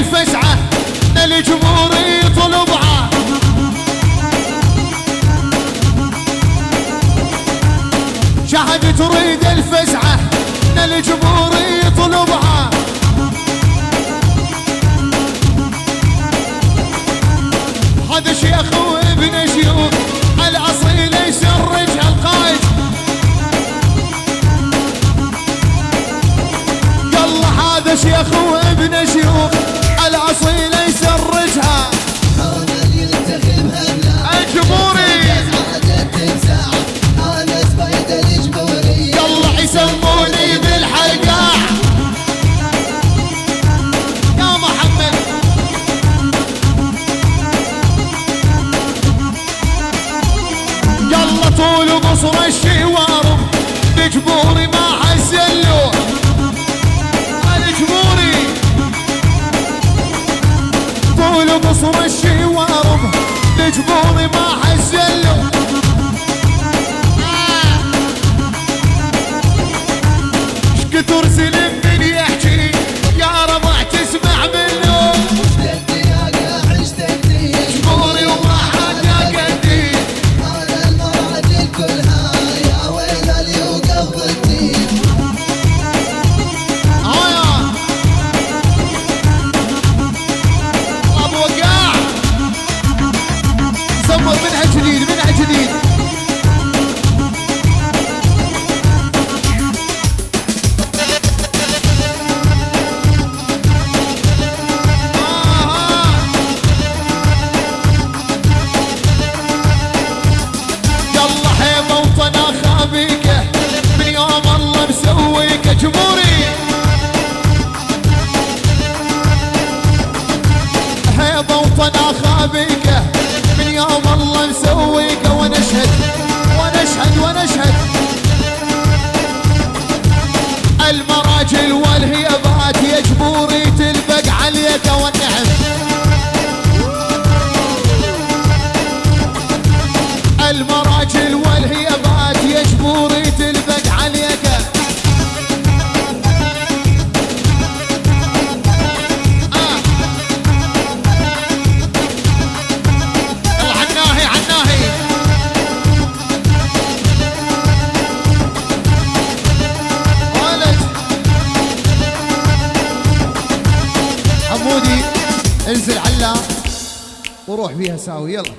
الفزعة الجمهور يطلبها. شهد تريد الفزعة الجمهور يطلبها. هذا شيخ وابن شيوخ الاصيل يسرجها القايد. يلا هذا شيخ وابن شيوخ الاصيل يسرجها. الجمهوري يلا يسموني بالحلقة يا محمد. يلا طول قصر الشوارب بجبوري ما حسلوه. الجمهوري طول قصر الشوارب بجبوري ما حسلوه. شكتر سلم من يحكي يا ربع تسمع منه. جبوري وما حدا قدي انا المراجل كلها يا ويل اللي يوقف ضدي. ابو وقاع صمت منها جديد منها جديد. من يوم الله مسويك جمهوري. هيبة وطن اخابيك من يوم الله مسويك. ونشهد ونشهد ونشهد المراجل والهيبات يا جمهوري تلبق عليك والنعم. المراجل والهيبات يا جبوري تلبق عليك. عناهي عناهي ولد حمودي انزل علا وروح فيها ساوي. يلا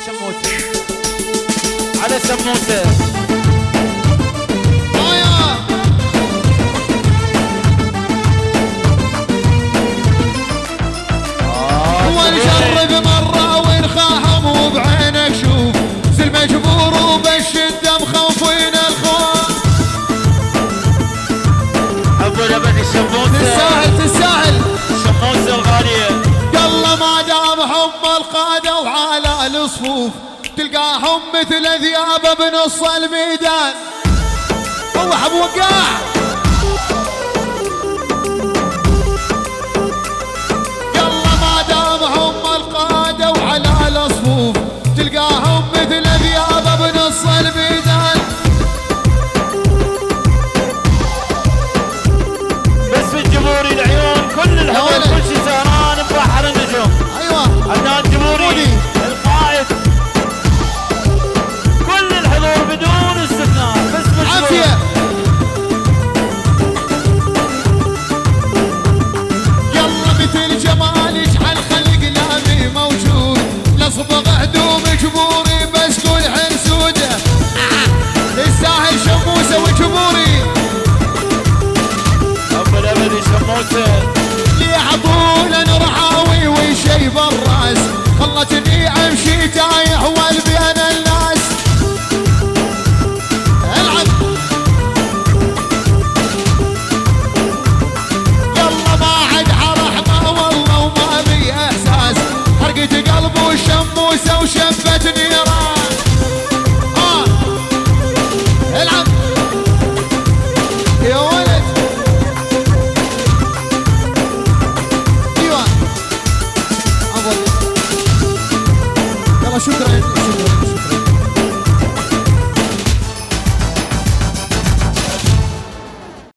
شموسة على سموسة. ونجرب مرة ونخاهم وبعينك شوف زل مجبور وبالشدة مخوفين الخوف. ابو لبن الشموسة تستاهل تستاهل الشموسة الغالية. يلا ما دام هم القادة وعلى الصفوف تلقاهم مثل ذياب بنص الميدان. روح ابو وقاع يلا ما دام هم القادة وعلى الصفوف تلقاهم مثل ذياب بنص الميدان. بس في الجمهوري العيون كل الحضور كل شي سهران ببحر النجوم. ايوه عندنا الجمهوري القائد كل الحضور بدون استثناء. بس عافية. يلا مثل جمال يجعل خلق لامي موجود. لا صبغ